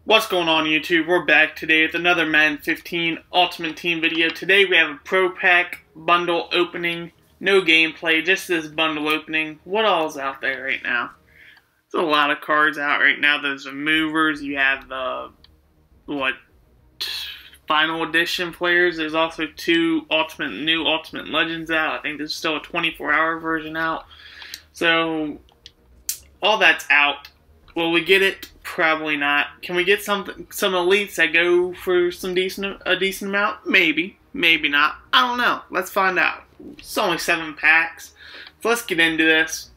What's going on YouTube? We're back today with another Madden 15 Ultimate Team video. Today we have a Pro Pack bundle opening. No gameplay, just this bundle opening. What all is out there right now? There's a lot of cards out right now. There's the movers. You have the, final edition players. There's also two new Ultimate Legends out. I think there's still a 24-hour version out. So, all that's out. Will we get it? Probably not. Can we get some elites that go for a decent amount? Maybe. Maybe not. I don't know. Let's find out. It's only 7 packs. So let's get into this.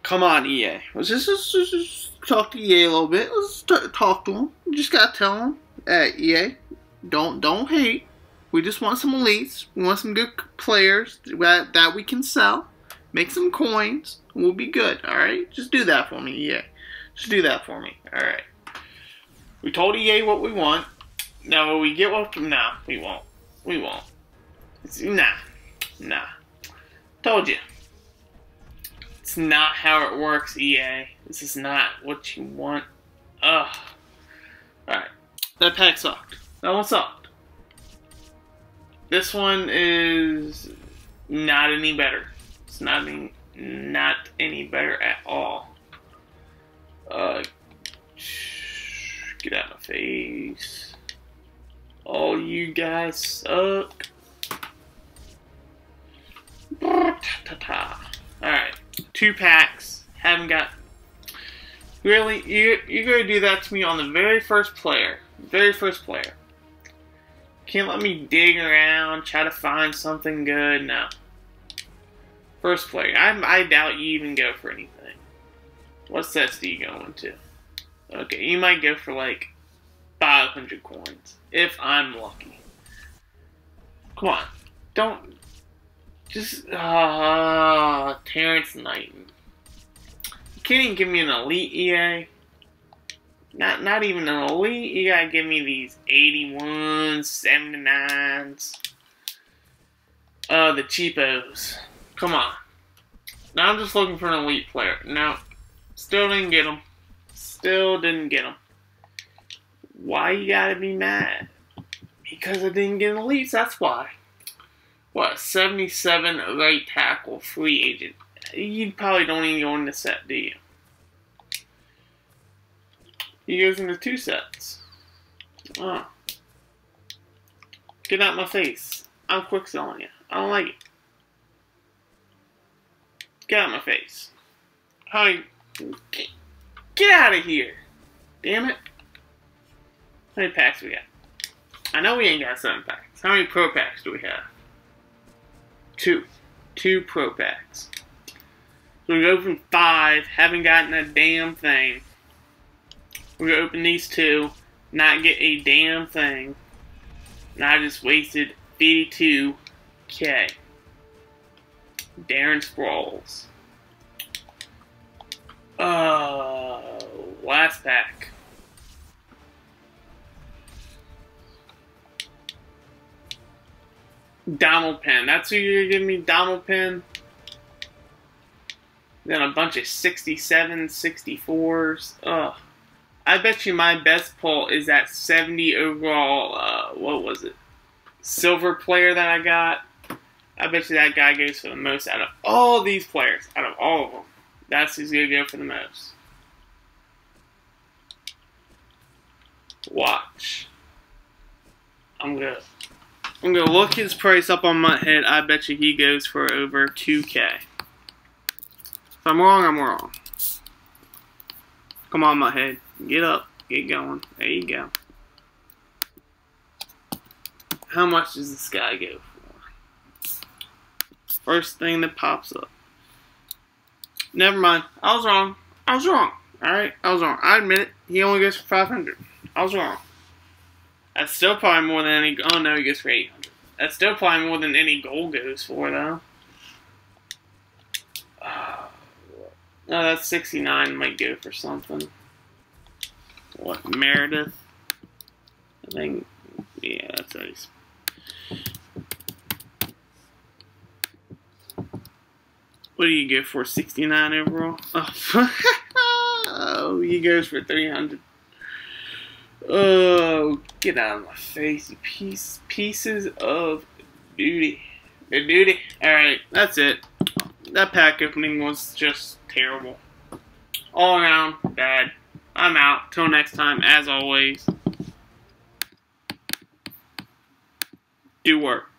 Come on, EA. Let's just talk to EA a little bit. Let's talk to them. You just gotta tell them, hey, EA, don't hate. We just want some elites. We want some good players that we can sell. Make some coins. We'll be good, alright? Just do that for me, EA. Just do that for me, alright? We told EA what we want. Now, will we get what? No, we won't. We won't. Nah. Told you. It's not how it works, EA. This is not what you want. Ugh. Alright. That pack sucked. That one sucked. This one is not any better. It's not any better at all. Get out of my face. All you guys suck. Alright. 2 packs. Haven't got... Really? You're going to do that to me on the very first player. Very first player. Can't let me dig around, try to find something good. No. First player. I doubt you even go for anything. What sets do you go into? Okay, you might go for like 500 coins. If I'm lucky. Come on. Don't... Just... Terrence Knighton. You can't even give me an elite, EA. Not even an elite. You gotta give me these 81s, 79s. The cheapos. Come on. Now I'm just looking for an elite player. No. Still didn't get him. Still didn't get him. Why you gotta be mad? Because I didn't get elites, that's why. What, 77 right tackle free agent. You probably don't even go in the set, do you? He goes into 2 sets. Oh. Get out my face. I'm quick selling you. I don't like it. Get out of my face. Get out of here. Damn it. How many packs we got? I know we ain't got 7 packs. How many pro packs do we have? 2. 2 pro packs. So we opened 5. Haven't gotten a damn thing. We're going to open these 2. Not get a damn thing. And I just wasted 82K. Darren Sproles. Last pack. Donald Penn. That's who you're giving me, Donald Penn. Then a bunch of 67s, 64s. Ugh. I bet you my best pull is that 70 overall, what was it? Silver player that I got. I bet you that guy goes for the most out of all these players. Out of all of them. That's who's going to go for the most. Watch. I'm going to look his price up on my head. I bet you he goes for over 2K. If I'm wrong, I'm wrong. Come on, my head. Get up. Get going. There you go. How much does this guy go for? First thing that pops up. Never mind. I was wrong. I was wrong. Alright? I was wrong. I admit it. He only goes for 500. I was wrong. That's still probably more than any... Oh, no, he goes for 800. That's still probably more than any gold goes for, though. No, that's 69. Might go for something. What, Meredith? I think... Yeah, that's nice. What do you get for 69 overall? Oh, oh he goes for 300. Oh, get out of my face, you pieces of duty. Good duty. Alright, that's it. That pack opening was just terrible. All around bad. I'm out. Till next time, as always, do work.